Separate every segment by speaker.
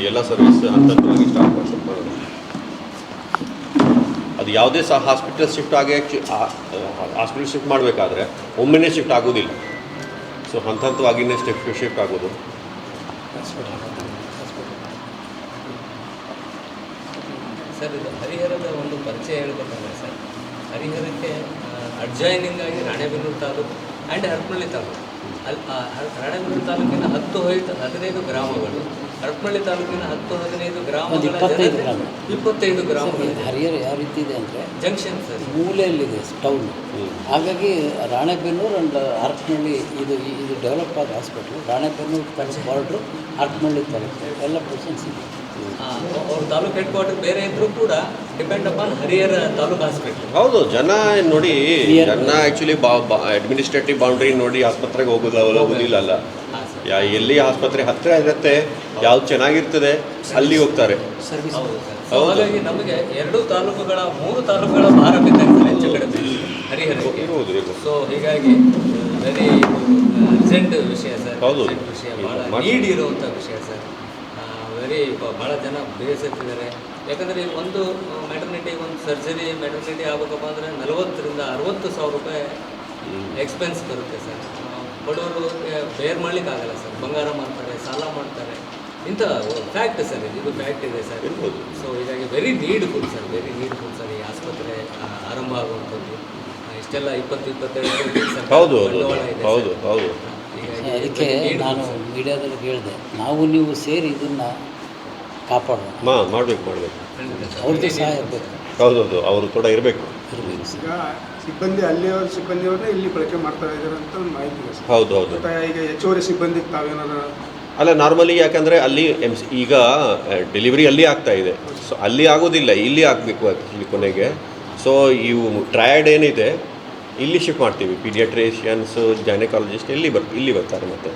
Speaker 1: ಮಾಡ್ತೀವಿ, ಎಲ್ಲ ಸರ್ವಿಸ್ ಹಂತವಾಗಿ ಸ್ಟಾರ್ಟ್ ಮಾಡ್ತೀವಿ. ಅದು ಯಾವುದೇ ಸಹ ಹಾಸ್ಪಿಟಲ್ ಶಿಫ್ಟ್ ಆಗಿ ಹಾಸ್ಪಿಟಲ್ ಶಿಫ್ಟ್ ಮಾಡಬೇಕಾದ್ರೆ ಒಮ್ಮೆನೇ ಶಿಫ್ಟ್ ಆಗೋದಿಲ್ಲ. ಸೊ ಹಂತವಾಗಿಯೇ ಶಿಫ್ಟ್ ಆಗೋದು.
Speaker 2: ಸರ್, ಇದು ಹರಿಹರದ ಒಂದು ಪರಿಚಯ ಹೇಳ್ಬೇಕಂದ್ರೆ ಸರ್, ಹರಿಹರಕ್ಕೆ ಅಡ್ಜಾಯಿನಿಂಗ್ ಆಗಿ ರಾಣೆಬೆನ್ನೂರು ತಾಲೂಕು ಆ್ಯಂಡ್ ಹರಪನಹಳ್ಳಿ ತಾಲೂಕು. ರಾಣೆಬೆನ್ನೂರು ತಾಲೂಕಿನ 10-15 ಗ್ರಾಮಗಳು, ಹರಪನಹಳ್ಳಿ ತಾಲೂಕಿನ 10-15 ಗ್ರಾಮಗಳ 25 ಗ್ರಾಮಗಳು.
Speaker 3: ಹರಿಹರ ಯಾವ ರೀತಿ ಇದೆ ಅಂದರೆ
Speaker 2: ಜಂಕ್ಷನ್ ಸರ್,
Speaker 3: ಮೂಲೆಯಲ್ಲಿದೆ ಟೌನ್. ಹಾಗಾಗಿ ರಾಣೆಬೆನ್ನೂರು ಆ್ಯಂಡ್ ಹರಪನಹಳ್ಳಿ ಇದು ಡೆವಲಪ್ ಆದ ಹಾಸ್ಪಿಟ್ಲು. ರಾಣೆಬೆನ್ನೂರು ತಾಲೂಕು ಬಾರ್ಡ್ರು, ಹರಪನಹಳ್ಳಿ ತಾಲೂಕು ಎಲ್ಲ ಪರ್ಸನ್ಸ್ ಇದೆ.
Speaker 2: ಅವ್ರ ತಾಲೂಕು ಹೆಡ್ ಕ್ವಾರ್ಟರ್ ಬೇರೆ ಇದ್ದರೂ ಕೂಡ depend upon Harihara taluk hospital.
Speaker 1: ಹೌದು, ಜನ ನೋಡಿ, ಜನ ಆ್ಯಕ್ಚುಲಿ ಅಡ್ಮಿನಿಸ್ಟ್ರೇಟಿವ್ ಬೌಂಡ್ರಿ ನೋಡಿ ಆಸ್ಪತ್ರೆಗೆ ಹೋಗೋದಿಲ್ಲ ಅಲ್ಲ. ಎಲ್ಲಿ ಆಸ್ಪತ್ರೆ ಹತ್ತಿರ ಇರುತ್ತೆ, ಯಾವ್ದು ಚೆನ್ನಾಗಿರ್ತದೆ ಅಲ್ಲಿ ಹೋಗ್ತಾರೆ.
Speaker 2: ಹಾಗಾಗಿ ನಮಗೆ 2 ತಾಲೂಕುಗಳ 3 ತಾಲೂಕುಗಳ ಭಾರ ಬಿದ್ದಂತೆ ಹೆಚ್ಚು ಕಡಿಮೆ ಹರಿಹರಕ್ಕೆ. ಸೊ ಹೀಗಾಗಿ ವೆರಿ ಅರ್ಜೆಂಟ್ ವಿಷಯ ಸರ್. ಹೌದು, ವಿಷಯ ಭಾಳ ನೀಡ್ ಇರುವಂಥ ವಿಷಯ ಸರ್. ಭಾಳ ಜನ ಬೇಸತ್ತಿದ್ದಾರೆ. ಯಾಕಂದರೆ ಒಂದು ಮ್ಯಾಟರ್ನಿಟಿ, ಒಂದು ಸರ್ಜರಿ ಮ್ಯಾಟರ್ನಿಟಿ ಆಗಬೇಕಪ್ಪ ಅಂದರೆ 40,000 to 60,000 ರೂಪಾಯಿ ಎಕ್ಸ್ಪೆನ್ಸ್ ಬರುತ್ತೆ ಸರ್. ಬಡವರು ಬೇರ್ ಮಾಡಲಿಕ್ಕಾಗಲ್ಲ ಸರ್. ಬಂಗಾರ ಮಾಡ್ತಾರೆ, ಸಾಲ ಮಾಡ್ತಾರೆ. ಇಂಥ ಫ್ಯಾಕ್ಟ್ ಸರ್, ಇದು ಫ್ಯಾಕ್ಟ್ ಇದೆ ಸರ್. ಸೊ ಹೀಗಾಗಿ ವೆರಿ ನೀಡ್ಫುಲ್ ಸರ್ ಈ ಆಸ್ಪತ್ರೆ ಆರಂಭ ಆಗುವಂಥದ್ದು. ಇಷ್ಟೆಲ್ಲ 20-22
Speaker 1: ಹೌದು.
Speaker 3: ಅದಕ್ಕೆ ನಾನು ಮೀಡಿಯಾದಲ್ಲಿ ಹೇಳಿದೆ, ನಾವು ನೀವು ಸೇರಿ ಇದನ್ನು ಕಾಪಾಡೋಣ,
Speaker 1: ಮಾಡಬೇಕು.
Speaker 3: ಅವ್ರದ್ದು ಸಹಾಯ ಇರಬೇಕು.
Speaker 1: ಹೌದು, ಅವರು ಕೂಡ ಇರಬೇಕು.
Speaker 4: ಈಗ ಸಿಬ್ಬಂದಿ ಸಿಬ್ಬಂದಿಯವ್ರನ್ನ ಇಲ್ಲಿ ಬಳಕೆ ಮಾಡ್ತಾ ಇದ್ದಾರೆ ಅಂತ ಒಂದು ಮಾಹಿತಿ ಇದೆ ಸರ್.
Speaker 1: ಹೌದು.
Speaker 4: ಈಗ ಹೆಚ್ಚುವರಿ ಸಿಬ್ಬಂದಿ ತಾವೇನಾದ್ರು
Speaker 1: ಅಲ್ಲ, ನಾರ್ಮಲಿ ಯಾಕಂದರೆ ಅಲ್ಲಿ ಈಗ ಡೆಲಿವರಿ ಅಲ್ಲಿ ಆಗ್ತಾ ಇದೆ. ಸೊ ಅಲ್ಲಿ ಆಗೋದಿಲ್ಲ, ಇಲ್ಲಿ ಆಗಬೇಕು ಆ್ಯಕ್ಚುಲಿ ಕೊನೆಗೆ. ಸೊ ಇವು ಟ್ರಯಡ್ ಏನಿದೆ ಇಲ್ಲಿ ಶಿಫ್ಟ್ ಮಾಡ್ತೀವಿ. ಪೀಡಿಯಾಟ್ರಿಷಿಯನ್ಸ್, ಗೈನಕಾಲಜಿಸ್ಟ್ ಇಲ್ಲಿ ಬರ್ತಾರೆ. ಮತ್ತು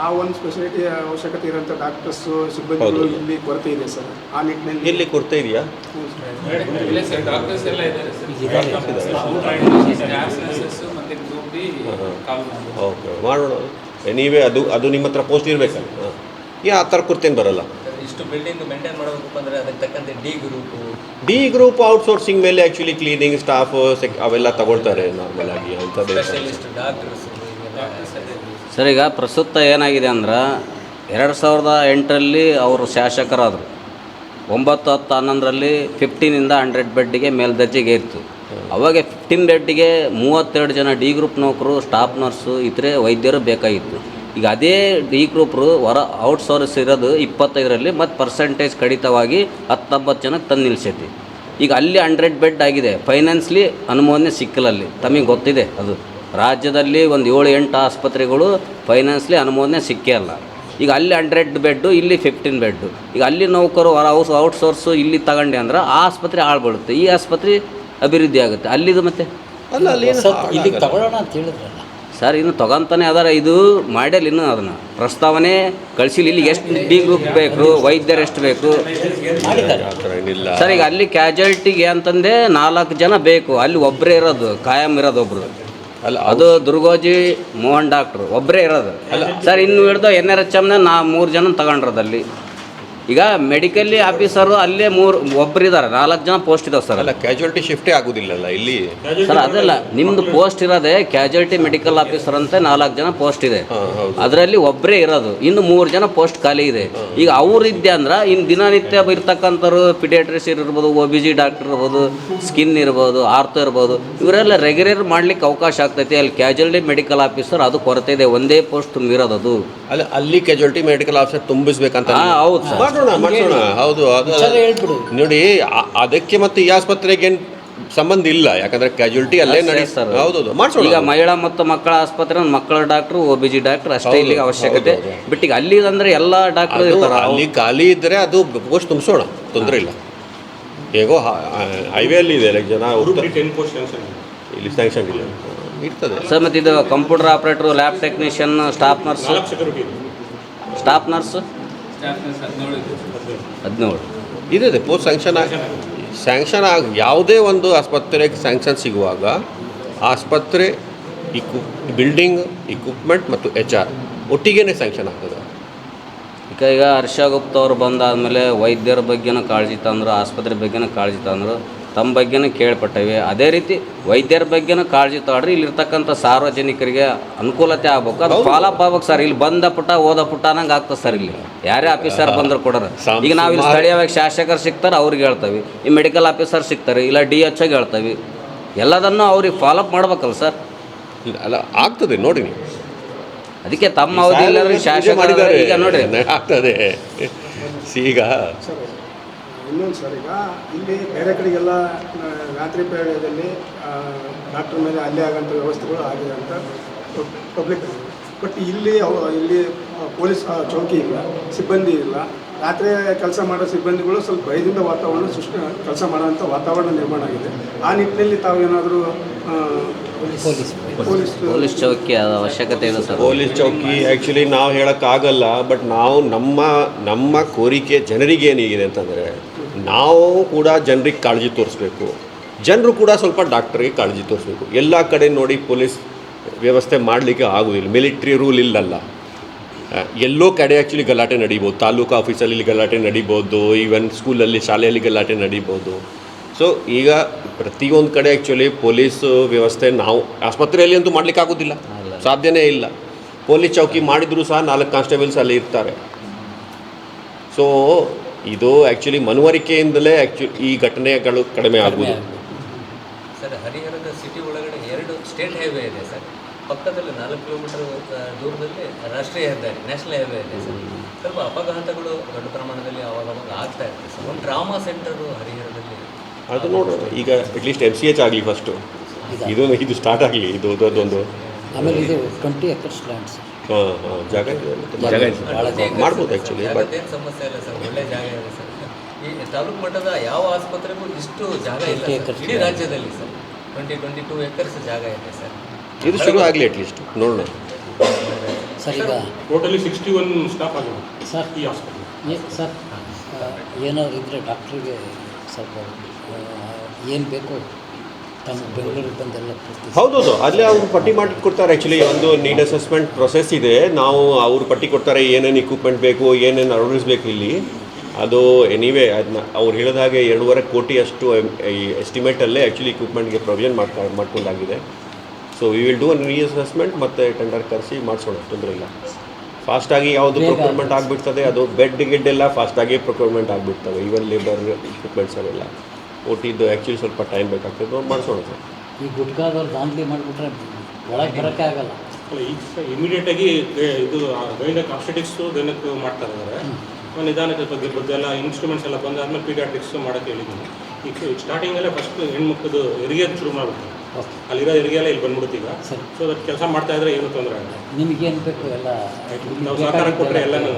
Speaker 4: ಆ ಒಂದು ಸ್ಪೆಷಾಲಿಟಿ ಅವಶ್ಯಕತೆ ಇರೋಂಥ ಡಾಕ್ಟರ್ಸು ಸಿಬ್ಬಂದಿಗಳು ಇಲ್ಲಿ ಕೊರತೆ ಇದೆ ಸರ್. ಆ ನಿಟ್ಟಿನಲ್ಲಿ
Speaker 1: ಇಲ್ಲಿ ಕೊರತೆ ಇದೆಯಾ? ಓಕೆ, ಮಾಡೋಣ. ನೀವೇ ಅದು ನಿಮ್ಮ ಹತ್ರ ಪೋಸ್ಟ್ ಇರಬೇಕಲ್ಲ. ಆ ಥರ ಕೊರತೇನು ಬರಲ್ಲ.
Speaker 2: ಇಷ್ಟು ಬಿಲ್ಡಿಂಗ್ ಮೇಂಟೈನ್ ಮಾಡಬೇಕಪ್ಪ ಅಂದರೆ ಅದಕ್ಕೆ ತಕ್ಕಂತೆ
Speaker 1: ಡಿ ಗ್ರೂಪ್ ಔಟ್ಸೋರ್ಸಿಂಗ್ ಮೇಲೆ ಆ್ಯಕ್ಚುಲಿ ಕ್ಲೀನಿಂಗ್ ಸ್ಟಾಫ್ ಅವೆಲ್ಲ ತಗೊಳ್ತಾರೆ ನಾರ್ಮಲ್ ಆಗಿ.
Speaker 2: Specialist doctors.
Speaker 5: ಸರ್, ಈಗ ಪ್ರಸ್ತುತ ಏನಾಗಿದೆ ಅಂದ್ರೆ 2008ರಲ್ಲಿ ಅವರು ಶಾಸಕರಾದರು. 9, 10, 11ರಲ್ಲಿ 15ಇಂದ 100 ಬೆಡ್ಗೆ ಮೇಲ್ದರ್ಜೆಗೆ ಇತ್ತು. ಅವಾಗ 15 ಬೆಡ್ಗೆ 32 ಜನ ಡಿ ಗ್ರೂಪ್ ನೌಕರು, ಸ್ಟಾಫ್ ನರ್ಸು, ಇತರೆ ವೈದ್ಯರು ಬೇಕಾಗಿತ್ತು. ಈಗ ಅದೇ ಡಿ ಗ್ರೂಪ್ರು ಔಟ್ಸೋರ್ಸ್ ಇರೋದು 25ರಲ್ಲಿ ಮತ್ತು ಪರ್ಸೆಂಟೇಜ್ ಕಡಿತವಾಗಿ 19 ಜನಕ್ಕೆ ತಂದು ನಿಲ್ಲಿಸೈತಿ. ಈಗ ಅಲ್ಲಿ 100 ಬೆಡ್ ಆಗಿದೆ. ಫೈನಾನ್ಸ್ಲಿ ಅನುಮೋದನೆ ಸಿಕ್ಕಿಲ್ಲ ಅಲ್ಲಿ. ತಮಗೆ ಗೊತ್ತಿದೆ ಅದು. ರಾಜ್ಯದಲ್ಲಿ ಒಂದು 7-8 ಆಸ್ಪತ್ರೆಗಳು ಫೈನಾನ್ಸ್ಲಿ ಅನುಮೋದನೆ ಸಿಕ್ಕೇ ಅಲ್ಲ. ಈಗ ಅಲ್ಲಿ 100 ಬೆಡ್ಡು, ಇಲ್ಲಿ 15 ಬೆಡ್ಡು. ಈಗ ಅಲ್ಲಿ ನೌಕರು ಔಟ್ಸೋರ್ಸು ಇಲ್ಲಿ ತಗೊಂಡೆ ಅಂದ್ರೆ ಆ ಆಸ್ಪತ್ರೆ ಹಾಳ್ಬೀಳುತ್ತೆ, ಈ ಆಸ್ಪತ್ರೆ ಅಭಿವೃದ್ಧಿ ಆಗುತ್ತೆ. ಅಲ್ಲಿದು ಮತ್ತೆ
Speaker 3: ಇಲ್ಲಿಗೆ ತಗೊಳ್ಳೋಣ ಅಂತ ಹೇಳಿದ್ರಲ್ಲ
Speaker 5: ಸರ್, ಇನ್ನು ತೊಗೊಂತಾನೆ ಅದಾರ. ಇದು ಮಾಡ್ಯಾರ, ಇನ್ನೂ ಅದನ್ನು ಪ್ರಸ್ತಾವನೆ ಕಳಿಸಿಲ್ಲ. ಇಲ್ಲಿ ಎಷ್ಟು ಡಿ ಗ್ರೂಪ್ ಬೇಕು, ವೈದ್ಯರು ಎಷ್ಟು ಬೇಕು ಸರ್. ಈಗ ಅಲ್ಲಿ ಕ್ಯಾಜುಯಾಲಿಟಿಗೆ ಅಂತಂದೆ 4 ಜನ ಬೇಕು. ಅಲ್ಲಿ ಒಬ್ಬರೇ ಇರೋದು, ಕಾಯಂ ಇರೋದು ಒಬ್ಬರು. ಅಲ್ಲ, ಅದು ದುರ್ಗೋಜಿ ಮೋಹನ್ ಡಾಕ್ಟ್ರು ಒಬ್ಬರೇ ಇರೋದು ಸರ್. ಇನ್ನು ಹಿಡ್ದು NRHMನ 3 ಜನ ತಗೊಂಡ್ರದಲ್ಲಿ. ಈಗ ಮೆಡಿಕಲ್ಲಿ ಆಫೀಸರು ಅಲ್ಲೇ ಒಬ್ಬರಿದ್ದಾರೆ, 4 ಜನ ಪೋಸ್ಟ್ ಇದಾವೆ ಸರ್.
Speaker 1: ಅಲ್ಲ, ಕ್ಯಾಜುಯಾಲಿಟಿ ಶಿಫ್ಟೇ ಆಗೋದಿಲ್ಲಲ್ಲ ಇಲ್ಲಿ
Speaker 5: ಸರ್. ಅದಲ್ಲ, ನಿಮ್ಮದು ಪೋಸ್ಟ್ ಇರೋದೇ ಕ್ಯಾಜುಯಾಲಿಟಿ ಮೆಡಿಕಲ್ ಆಫೀಸರ್ ಅಂತ 4 ಜನ ಪೋಸ್ಟ್ ಇದೆ. ಅದರಲ್ಲಿ ಒಬ್ಬರೇ ಇರೋದು, ಇನ್ನು 3 ಜನ ಪೋಸ್ಟ್ ಖಾಲಿ ಇದೆ. ಈಗ ಅವ್ರು ಇದ್ದೆ ಅಂದ್ರೆ ಇನ್ನು ದಿನನಿತ್ಯ ಇರ್ತಕ್ಕಂಥವ್ರು ಪಿಡಿಯಾಟ್ರಿಷಿಯನ್ ಇರ್ಬೋದು, OBG ಡಾಕ್ಟರ್ ಇರ್ಬೋದು, ಸ್ಕಿನ್ ಇರ್ಬೋದು, ಆರ್ಥೋ ಇರ್ಬೋದು, ಇವರೆಲ್ಲ ರೆಗ್ಯುಲರ್ ಮಾಡ್ಲಿಕ್ಕೆ ಅವಕಾಶ ಆಗ್ತೈತಿ. ಅಲ್ಲಿ ಕ್ಯಾಜುಯಾಲಿಟಿ ಮೆಡಿಕಲ್ ಆಫೀಸರ್ ಅದು ಕೊರತೆ ಇದೆ, ಒಂದೇ ಪೋಸ್ಟ್ ತುಂಬಿರೋದು ಅದು.
Speaker 1: ಅಲ್ಲ, ಅಲ್ಲಿ ಕ್ಯಾಜುಯಾಲಿಟಿ ಮೆಡಿಕಲ್ ಆಫೀಸರ್ ತುಂಬಿಸ್ಬೇಕಂತ.
Speaker 5: ಹೌದು ಸರ್,
Speaker 1: ಮಾಡೋಣ. ಹೌದು, ಅದು ನೋಡಿ, ಅದಕ್ಕೆ ಮತ್ತೆ ಈ ಆಸ್ಪತ್ರೆಗೆ ಸಂಬಂಧ ಇಲ್ಲ. ಯಾಕಂದ್ರೆ ಕ್ಯಾಜುಯಾಲಿಟಿ ಅಲ್ಲೇ ನಡೆಸ್ತಾರೆ. ಹೌದು, ಮಾಡ್ಸೋಣ.
Speaker 5: ಈಗ ಮಹಿಳಾ ಮತ್ತು ಮಕ್ಕಳ ಆಸ್ಪತ್ರೆ ಮಕ್ಕಳ ಡಾಕ್ಟ್ರು, OBG ಡಾಕ್ಟರ್ ಅಷ್ಟೇ ಇಲ್ಲಿಗೆ ಅವಶ್ಯಕತೆ. ಬಟ್ ಈಗ ಅಲ್ಲಿ ಅಂದ್ರೆ ಎಲ್ಲ ಡಾಕ್ಟರ್ ಇರ್ತಾರೆ.
Speaker 1: ಅಲ್ಲಿ ಖಾಲಿ ಇದ್ರೆ ಅದು ಪೋಸ್ಟ್ ತುಂಬಿಸೋಣ, ತೊಂದರೆ ಇಲ್ಲ. ಹೇಗೋ ಹೈವೇ ಅಲ್ಲಿ ಇದೆ, ಜನ ಇಲ್ಲಿ ಸ್ಯಾಂಕ್ಷನ್ ಇಲ್ಲ ಇರ್ತದೆ
Speaker 5: ಸರ್. ಮತ್ತು ಇದು computer operator, lab technician, staff nurse 17
Speaker 1: ಇದೆ ಪೋಸ್ಟ್ ಸ್ಯಾಂಕ್ಷನ್ ಆಗಿ. ಯಾವುದೇ ಒಂದು ಆಸ್ಪತ್ರೆಗೆ ಸ್ಯಾಂಕ್ಷನ್ ಸಿಗುವಾಗ ಆಸ್ಪತ್ರೆ, ಬಿಲ್ಡಿಂಗ್, ಇಕ್ವಿಪ್ಮೆಂಟ್ ಮತ್ತು HR ಒಟ್ಟಿಗೆ ಸ್ಯಾಂಕ್ಷನ್ ಆಗ್ತದೆ.
Speaker 5: ಈಗ ಹರ್ಷ ಗುಪ್ತ ಅವ್ರು ಬಂದಾದಮೇಲೆ ವೈದ್ಯರ ಬಗ್ಗೆನೂ ಕಾಳಜಿ ತಂದರು, ಆಸ್ಪತ್ರೆ ಬಗ್ಗೆನೂ ಕಾಳಜಿ ತಂದರು, ತಮ್ಮ ಬಗ್ಗೆನೂ ಕೇಳ್ಪಟ್ಟವೆ. ಅದೇ ರೀತಿ ವೈದ್ಯರ ಬಗ್ಗೆನೂ ಕಾಳಜಿ ತಗೊಳ್ರಿ. ಇಲ್ಲಿರ್ತಕ್ಕಂಥ ಸಾರ್ವಜನಿಕರಿಗೆ ಅನುಕೂಲತೆ ಆಗ್ಬೇಕು, ಅದು ಫಾಲೋಅಪ್ ಆಗ್ಬೇಕು ಸರ್. ಇಲ್ಲಿ ಬಂದ ಪುಟ ಓದ ಪುಟ ಅನ್ನಂಗೆ ಆಗ್ತದೆ ಸರ್. ಇಲ್ಲಿ ಯಾರೇ ಆಫೀಸರ್ ಬಂದ್ರೆ ಕೊಡೋರು. ಈಗ ನಾವು ಇಲ್ಲಿ ಸ್ಥಳೀಯವಾಗಿ ಶಾಸಕರು ಸಿಗ್ತಾರೆ, ಅವ್ರಿಗೆ ಹೇಳ್ತೇವೆ. ಈ ಮೆಡಿಕಲ್ ಆಫೀಸರ್ ಸಿಗ್ತಾರೆ, ಇಲ್ಲ DHO ಹೇಳ್ತೇವೆ. ಎಲ್ಲದನ್ನು ಅವ್ರಿಗೆ ಫಾಲೋಅಪ್ ಮಾಡ್ಬೇಕಲ್ಲ ಸರ್.
Speaker 1: ಅಲ್ಲ ಆಗ್ತದೆ ನೋಡಿ ನೀವು,
Speaker 5: ಅದಕ್ಕೆ ತಮ್ಮ ಅವಧಿ ಶಾಸಕ
Speaker 1: ಮಾಡಿದ್ದಾರೆ
Speaker 5: ಈಗ ನೋಡ್ರಿ
Speaker 1: ಆಗ್ತದೆ. ಈಗ
Speaker 4: ಸರ್ ಇನ್ನೊಂದು ಸರ್, ಈಗ ಇಲ್ಲಿ ಬೇರೆ ಕಡೆಗೆಲ್ಲ ರಾತ್ರಿ ಪೇಡದಲ್ಲಿ ಡಾಕ್ಟರ್ ಮೇಲೆ ಹಲ್ಲೆ ಆಗೋಂಥ ವ್ಯವಸ್ಥೆಗಳು ಆಗಿದೆ ಅಂತ ಪಬ್ಲಿಕ್. ಬಟ್ ಇಲ್ಲಿ ಪೊಲೀಸ್ ಚೌಕಿ ಇಲ್ಲ, ಸಿಬ್ಬಂದಿ ಇಲ್ಲ. ರಾತ್ರಿ ಕೆಲಸ ಮಾಡೋ ಸಿಬ್ಬಂದಿಗಳು ಸ್ವಲ್ಪ ಭಯದಿಂದ ವಾತಾವರಣ ಕೆಲಸ ಮಾಡೋಂಥ ವಾತಾವರಣ ನಿರ್ಮಾಣ ಆಗಿದೆ. ಆ ನಿಟ್ಟಿನಲ್ಲಿ ತಾವೇನಾದರೂ
Speaker 5: ಪೊಲೀಸ್ ಚೌಕಿ ಅವಶ್ಯಕತೆ ಇದೆ ಸರ್.
Speaker 1: ಪೊಲೀಸ್ ಚೌಕಿ ಆ್ಯಕ್ಚುಲಿ ನಾವು ಹೇಳೋಕ್ಕಾಗಲ್ಲ. ಬಟ್ ನಾವು ನಮ್ಮ ಕೋರಿಕೆ ಜನರಿಗೆ ಏನಿದೆ ಅಂತಂದರೆ, ನಾವು ಕೂಡ ಜನರಿಗೆ ಕಾಳಜಿ ತೋರಿಸ್ಬೇಕು, ಜನರು ಕೂಡ ಸ್ವಲ್ಪ ಡಾಕ್ಟ್ರಿಗೆ ಕಾಳಜಿ ತೋರಿಸ್ಬೇಕು. ಎಲ್ಲ ಕಡೆ ನೋಡಿ ಪೊಲೀಸ್ ವ್ಯವಸ್ಥೆ ಮಾಡಲಿಕ್ಕೆ ಆಗೋದಿಲ್ಲ, ಮಿಲಿಟ್ರಿ ರೂಲ್ ಇಲ್ಲಲ್ಲ. ಎಲ್ಲೋ ಕಡೆ ಆ್ಯಕ್ಚುಲಿ ಗಲಾಟೆ ನಡೀಬೋದು, ತಾಲೂಕು ಆಫೀಸಲ್ಲಿ ಗಲಾಟೆ ನಡೀಬೋದು, ಈವನ್ ಸ್ಕೂಲಲ್ಲಿ ಶಾಲೆಯಲ್ಲಿ ಗಲಾಟೆ ನಡೀಬೋದು. ಸೊ ಈಗ ಪ್ರತಿಯೊಂದು ಕಡೆ ಆ್ಯಕ್ಚುಲಿ ಪೊಲೀಸ್ ವ್ಯವಸ್ಥೆ ನಾವು ಆಸ್ಪತ್ರೆಯಲ್ಲಿ ಅಂತೂ ಮಾಡಲಿಕ್ಕೆ ಆಗೋದಿಲ್ಲ, ಸಾಧ್ಯನೇ ಇಲ್ಲ. ಪೊಲೀಸ್ ಚೌಕಿ ಮಾಡಿದರೂ ಸಹ 4 ಕಾನ್ಸ್ಟೇಬಲ್ಸ್ ಅಲ್ಲಿ ಇರ್ತಾರೆ. ಸೊ ಇದು ಆ್ಯಕ್ಚುಲಿ ಮನವರಿಕೆಯಿಂದಲೇ ಈ ಘಟನೆಗಳು ಕಡಿಮೆ ಆಗುವುದು.
Speaker 2: ಸರ್, ಹರಿಹರದ ಸಿಟಿ ಒಳಗಡೆ 2 ಸ್ಟೇಟ್ ಹೈವೇ ಇದೆ ಸರ್. ಪಕ್ಕದಲ್ಲಿ 4 ಕಿಲೋಮೀಟರ್ ದೂರದಲ್ಲಿ ರಾಷ್ಟ್ರೀಯ ಹೆದ್ದಾರಿ, ನ್ಯಾಷನಲ್ ಹೈವೇ ಇದೆ ಸರ್. ಸ್ವಲ್ಪ ಅಪಘಾತಗಳು ದೊಡ್ಡ ಪ್ರಮಾಣದಲ್ಲಿ ಅವಾಗ ಆಗ್ತಾ ಇರ್ತದೆ ಸರ್. ಒಂದು ಟ್ರಾಮಾ ಸೆಂಟರು ಹರಿಹರದಲ್ಲಿ
Speaker 1: ಅದು ನೋಡೋಣ. ಈಗ ಅಟ್ಲೀಸ್ಟ್ MCH ಆಗಲಿ ಫಸ್ಟು, ಇದು ಸ್ಟಾರ್ಟ್ ಆಗಲಿ. ಇದು ಅದೊಂದು
Speaker 3: ಆಮೇಲೆ ಇದು 20 acres ಲ್ಯಾಂಡ್ಸ್
Speaker 1: ಜಾಗ ಮಾಡ್ಬೋದು ಆ್ಯಕ್ಚುಲಿ. ಬಟ್
Speaker 2: ಏನು ಸಮಸ್ಯೆ ಇಲ್ಲ ಸರ್, ಒಳ್ಳೆ ಜಾಗ ಇದೆ ಸರ್. ಈ ತಾಲೂಕು ಮಟ್ಟದ ಯಾವ ಆಸ್ಪತ್ರೆಗೂ ಇಷ್ಟು ಜಾಗ ಇಲ್ಲ ಸರ್ ಇಡೀ ರಾಜ್ಯದಲ್ಲಿ ಸರ್. 22 ಎಕರ್ಸ್ ಜಾಗ ಇದೆ ಸರ್.
Speaker 1: ಇದು ಶುರು ಆಗಲಿ ಅಟ್ಲೀಸ್ಟ್, ನೋಡೋಣ.
Speaker 3: ಸರ್. ಈಗ
Speaker 6: ಟೋಟಲಿ 61 ಸ್ಟಾಫ್ ಆಗಿದೆ
Speaker 3: ಸರ್
Speaker 6: ಈ ಹಾಸ್ಪಿಟಲ್.
Speaker 3: ಸರ್ ಏನಾದ್ರು ಇದ್ದರೆ ಡಾಕ್ಟ್ರಿಗೆ ಸ್ವಲ್ಪ ಏನು ಬೇಕೋ ತಮ್ಮ ಬೆಂಗಳೂರಿಗೆ ಬಂದೆಲ್ಲ ಪೂರ್ತಿ.
Speaker 1: ಹೌದೌದು, ಅಲ್ಲೇ ಅವರು ಪಟ್ಟಿ ಮಾಡಿ ಕೊಡ್ತಾರೆ. ಆ್ಯಕ್ಚುಲಿ ಒಂದು ನೀಡ್ ಅಸೆಸ್ಮೆಂಟ್ ಪ್ರೊಸೆಸ್ ಇದೆ. ನಾವು ಅವರು ಪಟ್ಟಿ ಕೊಡ್ತಾರೆ, ಏನೇನು ಇಕ್ವಿಪ್ಮೆಂಟ್ ಬೇಕು, ಏನೇನು ಅಳವಡಿಸ್ಬೇಕು ಇಲ್ಲಿ. ಅದು ಎನಿವೇ ಅದನ್ನ ಅವ್ರು ಹೇಳಿದ ಹಾಗೆ 2.5 ಕೋಟಿ ಅಷ್ಟು ಈ ಎಸ್ಟಿಮೇಟಲ್ಲೇ ಆ್ಯಕ್ಚುಲಿ ಇಕ್ವಿಪ್ಮೆಂಟ್ಗೆ ಪ್ರೊವಿಷನ್ ಮಾಡ್ಕೊಂಡಾಗಿದೆ. So we will do an reassessment ಮತ್ತು ಟೆಂಡರ್ ಕರೆಸಿ ಮಾಡಿಸೋಣ, ತೊಂದರೆ ಇಲ್ಲ. ಫಾಸ್ಟಾಗಿ ಯಾವುದು ಪ್ರೊಕ್ಯೂರ್ಮೆಂಟ್ ಆಗಿಬಿಡ್ತದೆ, ಅದು ಬೆಡ್ ಗಿಡ್ಡೆಲ್ಲ ಫಾಸ್ಟಾಗಿ ಪ್ರೊಕ್ಯೂರ್ಮೆಂಟ್ ಆಗಿಬಿಡ್ತವೆ. ಈವನ್ ಲೇಬರ್ ಇಕ್ವಿಪ್ಮೆಂಟ್ಸ್ ಅವೆಲ್ಲ OTದು ಆ್ಯಕ್ಚುಲಿ ಸ್ವಲ್ಪ ಟೈಮ್ ಬೇಕಾಗ್ತದೆ, ಮಾಡಿಸೋಣ ಸರ್.
Speaker 3: ಈ ಗುಟ್ಕಾದವ್ರು ದಾಂಧಲಿ ಮಾಡಿಬಿಟ್ರೆ ಒಳಗೆ ಬರೋಕ್ಕೆ ಆಗಲ್ಲ.
Speaker 6: ಅಲ್ಲ, ಈಗ ಇಮಿಡಿಯೇಟಾಗಿ ಇದು ಗೈನಕ್ ಆಬ್ಸ್ಟೆಟಿಕ್ಸು ಗೈನಕ್ ಮಾಡ್ತಾ ಇದ್ದಾರೆ. ನಿಧಾನಕ್ಕೆ ಬಗ್ಗೆ ಇನ್ಸ್ಟ್ರೂಮೆಂಟ್ಸ್ ಎಲ್ಲ ಬಂದಾದ್ಮೇಲೆ ಪೀಡಿಯಾಟ್ರಿಕ್ಸ್ ಮಾಡೋಕ್ಕೆ ಹೇಳಿದ್ದೀನಿ. ಈಗ ಸ್ಟಾರ್ಟಿಂಗಲ್ಲೇ ಫಸ್ಟ್ ಹೆಣ್ಮಕ್ಳದ್ದು ಹೆರಿಗೆ ಶುರು ಮಾಡ್ಬಿಡ್ತಾರೆ. ಅಲ್ಲಿರೋ ಹೆರಿಗೆ ಎಲ್ಲ ಇಲ್ಲಿ ಬಂದ್ಬಿಡುತ್ತೆ ಈಗ. ಸೊ ಅದಕ್ಕೆ ಕೆಲಸ ಮಾಡ್ತಾ ಇದ್ರೆ ಏನು ತೊಂದರೆ ಆಗಲ್ಲ.
Speaker 3: ನಿಮಗೇನು ಬೇಕು ಎಲ್ಲ
Speaker 6: ನಾವು ಸಹಕಾರ ಕೊಟ್ಟರೆ ಎಲ್ಲನೂ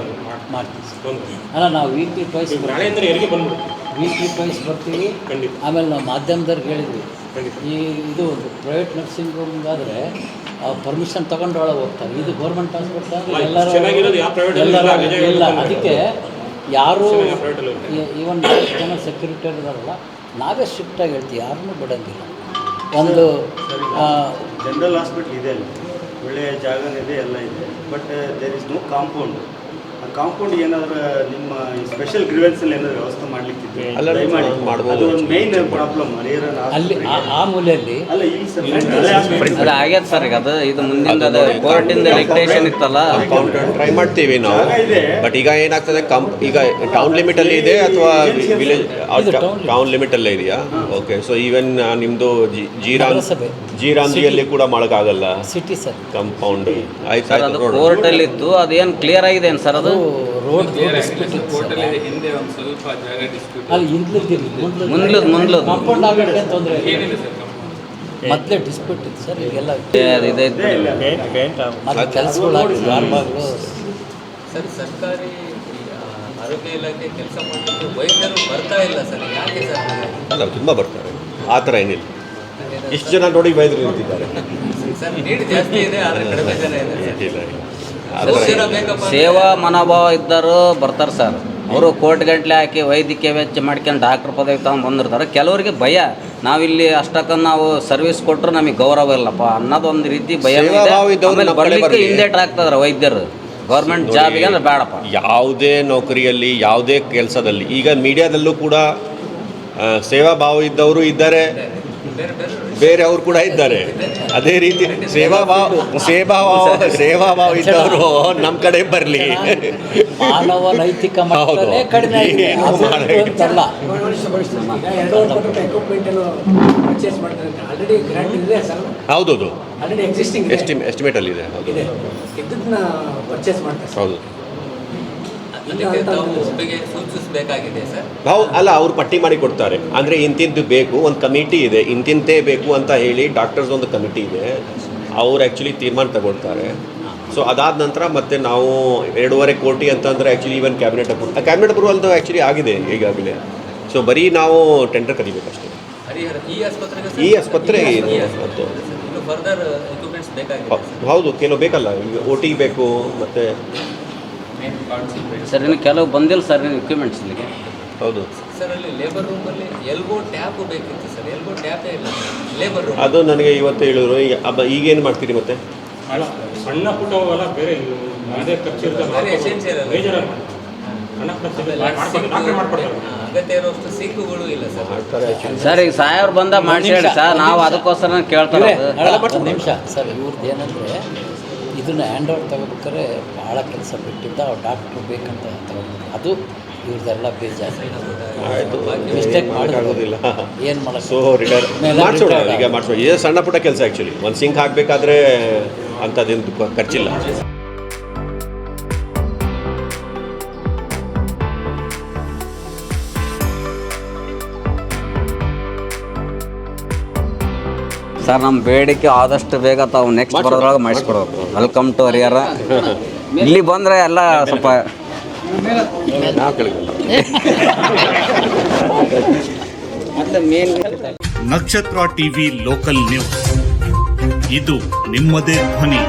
Speaker 3: ಮಾಡ್ತೀವಿ.
Speaker 6: ತೊಂದರೆ
Speaker 3: ಅಲ್ಲ, ನಾವು ವೀಕ್ಲಿ ಟ್ವೈಸ್
Speaker 6: ನಾಳೆಯಿಂದ ಹೆರಿಗೆ ಬಂದ್ಬಿಡುತ್ತೆ.
Speaker 3: ವೀಕ್ಲಿ ಟ್ವೈಸ್ ಬರ್ತೀವಿ.
Speaker 6: ಖಂಡಿತ.
Speaker 3: ಆಮೇಲೆ ನಾವು ಮಾಧ್ಯಮದವ್ರಿಗೆ ಹೇಳಿದ್ವಿ,
Speaker 6: ಖಂಡಿತ.
Speaker 3: ಇದು ಪ್ರೈವೇಟ್ ನರ್ಸಿಂಗ್ ಹೋಮ್ಗಾದರೆ ಪರ್ಮಿಷನ್ ತೊಗೊಂಡು ಒಳಗೆ ಹೋಗ್ತಾರೆ. ಇದು ಗೌರ್ಮೆಂಟ್ ಹಾಸ್ಪಿಟಲ್ ಎಲ್ಲರೂ
Speaker 6: ಚೆನ್ನಾಗಿರೋದು ಯಾವ ಪ್ರೈವೇಟ್
Speaker 3: ಇಲ್ಲ. ಅದಕ್ಕೆ ಯಾರು
Speaker 6: ಪ್ರೈವೇಟ್
Speaker 3: ಈವನ್ ಜನ ಸೆಕ್ಯೂರಿಟಿ ಇದಾರಲ್ಲ, ನಾವೇ ಸ್ಟ್ರಿಕ್ಟಾಗಿ ಹೇಳ್ತೀವಿ, ಯಾರನ್ನೂ ಬಿಡೋಂಗಿಲ್ಲ. ಒಂದು
Speaker 7: ಜನರಲ್ ಹಾಸ್ಪಿಟ್ಲ್ ಇದೆ ಅಲ್ಲಿ, ಒಳ್ಳೆಯ ಜಾಗನಿದೆ, ಎಲ್ಲ ಇದೆ. But there is no compound. ಆ ಕಾಂಪೌಂಡ್ ಏನಾದರೂ ನಿಮ್ಮ ಸ್ಪೆಷಲ್ ಗ್ರೀವೆನ್ಸಲ್ಲಿ ಏನಾದರೂ ವ್ಯವಸ್ಥೆ ಮಾಡಲಿಕ್ಕಿದ್ರೆ
Speaker 1: ಅಲ್ಲ,
Speaker 7: ದಯಮಾಡಿ.
Speaker 1: ಮಾಡ್ಬೋದು.
Speaker 7: ಅದು ಒಂದು ಮೇನ್ ಪ್ರಾಬ್ಲಮ್
Speaker 3: ಅಲ್ಲಿ ಆ ಮೂಲೆಯಲ್ಲಿ
Speaker 7: ಅಲ್ಲ, ಇಲ್ಲಿ ಸರ್
Speaker 5: ಅದು ಆಗ್ಯದ ಸರ್. ಈಗ ಇದು ಮುಂದಿನ ಅದು ಕೋರ್ಟಿಂದ ಲಿಮಿಟೇಷನ್ ಇತ್ತಲ್ಲ,
Speaker 1: ಟ್ರೈ ಮಾಡ್ತೀವಿ ನಾವು. ಬಟ್ ಈಗ ಏನಾಗ್ತದೆ, ಈಗ ಟೌನ್ ಲಿಮಿಟಲ್ಲಿ ಇದೆ ಅಥವಾ ವಿಲೇಜ್ ಟೌನ್ ಲಿಮಿಟಲ್ಲೇ ಇದೆಯಾ? ಓಕೆ. ಸೊ ಈವನ್ ನಿಮ್ಮದು ಜೀರಾಂಜಿಯಲ್ಲಿ ಕೂಡ ಮಾಡೋಕ್ಕಾಗಲ್ಲ
Speaker 3: ಸಿಟಿ ಸರ್
Speaker 1: ಕಂಪೌಂಡ್. ಆಯ್ತು
Speaker 5: ಸರ್. ಅದು ಕೋರ್ಟಲ್ಲಿ ಇತ್ತು, ಅದೇನು ಕ್ಲಿಯರ್ ಆಗಿದೆ ಏನು ಸರ್? ಅದು
Speaker 3: ರೋಡ್ ಡಿಸ್ಪ್ಯೂಟ್
Speaker 2: ಹಿಂದೆ ಒಂದು ಸ್ವಲ್ಪ ಜಾಗ ಡಿಸ್ಪ್ಯೂಟ್
Speaker 3: ಅಲ್ಲಿ
Speaker 5: ಮುಂದ್ಲದ್ದು
Speaker 3: ಕಾಂಪೌಂಡ್ ಆಗೋಕ್ಕೆ ತೊಂದರೆ ಮೊದಲೇ ಡಿಸ್ಪ್ಯೂಟ್ ಇತ್ತು ಸರ್. ಈಗೆಲ್ಲ ಮತ್ತೆ ಕೆಲಸಗಳಾಗಿ ಯಾರ್ಬಾಗ್ಲು
Speaker 2: ಸರ್. ಸರ್ಕಾರಿ ಆರೋಗ್ಯ ಇಲಾಖೆ ಕೆಲಸ ಮಾಡಲಿಕ್ಕೆ ವೈದ್ಯರು ಬರ್ತಾ ಇಲ್ಲ ಸರ್. ಯಾಕೆ ಸರ್?
Speaker 1: ಅಲ್ಲ, ತುಂಬ ಬರ್ತಾರೆ, ಆ ಥರ ಏನಿಲ್ಲ. ಇಷ್ಟು ಜನ ನೋಡಿ ವೈದ್ಯರು ನಿಂತಿದ್ದಾರೆ.
Speaker 2: ಸರ್, ನೀಡ್ ಜಾಸ್ತಿ ಇದೆ, ಆದರೆ ಕಡಿಮೆ ಜನ ಇದೆ.
Speaker 1: ಇಲ್ಲ, ಆ
Speaker 2: ಎಷ್ಟು
Speaker 1: ಥರ
Speaker 2: ಜನ ಬೇಕಪ್ಪ?
Speaker 5: ಸೇವಾ ಮನೋಭಾವ ಇದ್ದರು ಬರ್ತಾರೆ ಸರ್. ಅವರು ಕೋಟಿ ಗಂಟ್ಲೆ ಹಾಕಿ ವೈದ್ಯಕೀಯ ವೆಚ್ಚ ಮಾಡ್ಕೊಂಡು ಡಾಕ್ಟ್ರ್ ಪದವಿ ತಗೊಂಡು ಬಂದಿರ್ತಾರೆ. ಕೆಲವರಿಗೆ ಭಯ, ನಾವಿಲ್ಲಿ ಅಷ್ಟಕ್ಕ ನಾವು ಸರ್ವಿಸ್ ಕೊಟ್ಟರು ನಮಗೆ ಗೌರವ ಇಲ್ಲಪ್ಪ ಅನ್ನೋದೊಂದು ರೀತಿ ಭಯ.
Speaker 1: ಸೇವಾಭಾವ ಇದ್ದವ್ರು ನಮ್ಮ ಕಡೆ
Speaker 5: ಬರಲಿಕ್ಕೆ
Speaker 1: ಬರ್ಲಿ.
Speaker 5: ಹಿಂದೇಟ್ ಆಗ್ತದ್ರ ವೈದ್ಯರು. ಗೌರ್ಮೆಂಟ್ ಜಾಬಿಗೆ ಅಂದ್ರೆ ಬೇಡಪ್ಪ.
Speaker 1: ಯಾವುದೇ ನೌಕರಿಯಲ್ಲಿ, ಯಾವುದೇ ಕೆಲಸದಲ್ಲಿ, ಈಗ ಮೀಡಿಯಾದಲ್ಲೂ ಕೂಡ ಸೇವಾ ಭಾವ ಇದ್ದವರು ಇದ್ದಾರೆ, ಬೇರೆ ಅವರು ಕೂಡ ಇದ್ದಾರೆ. ಅದೇ ರೀತಿ ಸೇವಾ ಭಾವ ಇದ್ದವರು ನಮ್ಮ ಕಡೆ ಬರಲಿ.
Speaker 3: ಮಾನವ ನೈತಿಕ ಮಟ್ಟದಲ್ಲೇ ಕಡಿಮೆ ಆಗಿದೆ. ಅದು ಅಂತಲ್ಲ.
Speaker 1: ಹೌದೌದು,
Speaker 4: ಆಲ್ರೆಡಿ ಎಕ್ಸಿಸ್ಟಿಂಗ್
Speaker 1: ಎಸ್ಟಿಮೇಟಲ್ಲಿ ಇದೆ.
Speaker 4: ಇದನ್ನ ಪರ್ಚೇಸ್ ಮಾಡ್ತಾರೆ.
Speaker 1: ಹೌದು,
Speaker 2: ಅದಕ್ಕೆ ತಾವು ಒಪ್ಪಿಗೆ ಸೂಚಿಸಬೇಕಾಗಿದೆ ಸರ್.
Speaker 1: ಅಲ್ಲ, ಅವ್ರು ಪಟ್ಟಿ ಮಾಡಿ ಕೊಡ್ತಾರೆ. ಅಂದರೆ ಇಂತಿಂತು ಬೇಕು, ಒಂದು ಕಮಿಟಿ ಇದೆ, ಇಂತಿಂತೇ ಬೇಕು ಅಂತ ಹೇಳಿ ಡಾಕ್ಟರ್ಸ್ ಒಂದು ಕಮಿಟಿ ಇದೆ, ಅವ್ರು ಆ್ಯಕ್ಚುಲಿ ತೀರ್ಮಾನ ತಗೊಳ್ತಾರೆ. ಸೊ ಅದಾದ ನಂತರ ಮತ್ತೆ ನಾವು 2.5 ಕೋಟಿ ಅಂತಂದರೆ ಆ್ಯಕ್ಚುಲಿ ಈವನ್ ಕ್ಯಾಬಿನೆಟ್ ಅಪ್ರೂವಲ್ದು ಆ್ಯಕ್ಚುಲಿ ಆಗಿದೆ ಈಗಾಗಲೇ. ಸೊ ಬರೀ ನಾವು ಟೆಂಡರ್ ಕರಿಬೇಕಷ್ಟೇ.
Speaker 2: ಹರಿಹರ
Speaker 1: ಈ ಆಸ್ಪತ್ರೆ
Speaker 2: ಇನ್ನು ಫರ್ದರ್ ಎಕ್ವಿಪ್ಮೆಂಟ್ಸ್ ಬೇಕಾಗಿದೆ.
Speaker 1: ಹೌದು, ಕೆಲವು ಬೇಕಲ್ಲ, ಈಗ OT ಬೇಕು, ಮತ್ತು
Speaker 5: ಸರ್ ಇನ್ನು ಕೆಲವು ಬಂದಿಲ್ಲ ಸರ್ ಇಕ್ವಿಪ್ಮೆಂಟ್ಸ್ ಇಲ್ಲಿಗೆ.
Speaker 1: ಹೌದು
Speaker 2: ಸರ್, ಅಲ್ಲಿ ಲೇಬರ್ ರೂಮಲ್ಲಿ ಎಲ್ಬೋ ಟ್ಯಾಪ್ ಬೇಕಿತ್ತು ಸರ್. ಎಲ್ಬೋ ಟ್ಯಾಪೇ ಇಲ್ಲ ಲೇಬರ್ ರೂಮ್.
Speaker 1: ಅದು ನನಗೆ ಇವತ್ತು ಹೇಳಿದ್ರು. ಈಗೇನು ಮಾಡ್ತೀರಿ ಮತ್ತೆ?
Speaker 6: ಸಣ್ಣ ಪುಟ್ಟವೆಲ್ಲ ಬೇರೆ ಅದೇ ಖರ್ಚು
Speaker 2: ಬೇರೆ essential ಅಲ್ಲ.
Speaker 6: ಮೇಜರ್ ಸಣ್ಣ ಖರ್ಚು ಮಾಡ್ಕೊಡ್ತಾರೆ.
Speaker 2: ಅಗತ್ಯ ಇರುವಷ್ಟು ಸಿಂಕುಗಳು ಇಲ್ಲ ಸರ್.
Speaker 5: ಸರ್ ಈಗ ಸಾಯವ್ರು ಬಂದ ಮಾಡಿಸಿ ಸರ್, ನಾವು ಅದಕ್ಕೋಸ್ಕರ ಕೇಳ್ತಾರೆ.
Speaker 3: ಒಂದು ನಿಮಿಷ ಸರ್, ಇವ್ರದ್ದು ಏನಂದರೆ ಇದನ್ನು ಹ್ಯಾಂಡ್ ಓವರ್ ತಗೋಬೇಕಾದ್ರೆ ಭಾಳ ಕೆಲಸ ಬಿಟ್ಟಿದ್ದ ಅವ್ರು ಡಾಕ್ಟ್ರು ಬೇಕಂತ ತಗೋಬೇಕು. ಅದು ಇವ್ರದ್ದೆಲ್ಲ ಬೇಜಾರು.
Speaker 1: ಆಯಿತು,
Speaker 3: ಮಿಸ್ಟೇಕ್
Speaker 1: ಮಾಡೋಕ್ಕಾಗೋದಿಲ್ಲ.
Speaker 3: ಏನು ಮಾಡೋದು?
Speaker 1: ಸೊ ರಿಟೈರ್ ಮಾಡಿಸೋಣ, ಈಗ ಮಾಡಿಸೋಣ. ಇದೇ ಸಣ್ಣ ಪುಟ್ಟ ಕೆಲಸ ಆ್ಯಕ್ಚುಲಿ. ಒಂದು ಸಿಂಕ್ ಹಾಕಬೇಕಾದ್ರೆ ಅಂಥದ್ದೇನು ಖರ್ಚಿಲ್ಲ.
Speaker 5: ಸರ್ ನಮ್ಮ ಬೇಡಿಕೆ ಆದಷ್ಟು ಬೇಗ ತಾವು ನೆಕ್ಸ್ಟ್ ಬರೋದ್ರೊಳಗೆ ಮಾಡಿಸ್ಕೊಡ್ಬೇಕು. Welcome to Harihara. ಇಲ್ಲಿ ಬಂದರೆ ಎಲ್ಲ ಸ್ವಲ್ಪ
Speaker 8: ನಕ್ಷತ್ರ ಟಿವಿ ಲೋಕಲ್ ನ್ಯೂಸ್, ಇದು ನಿಮ್ಮದೇ ಧ್ವನಿ.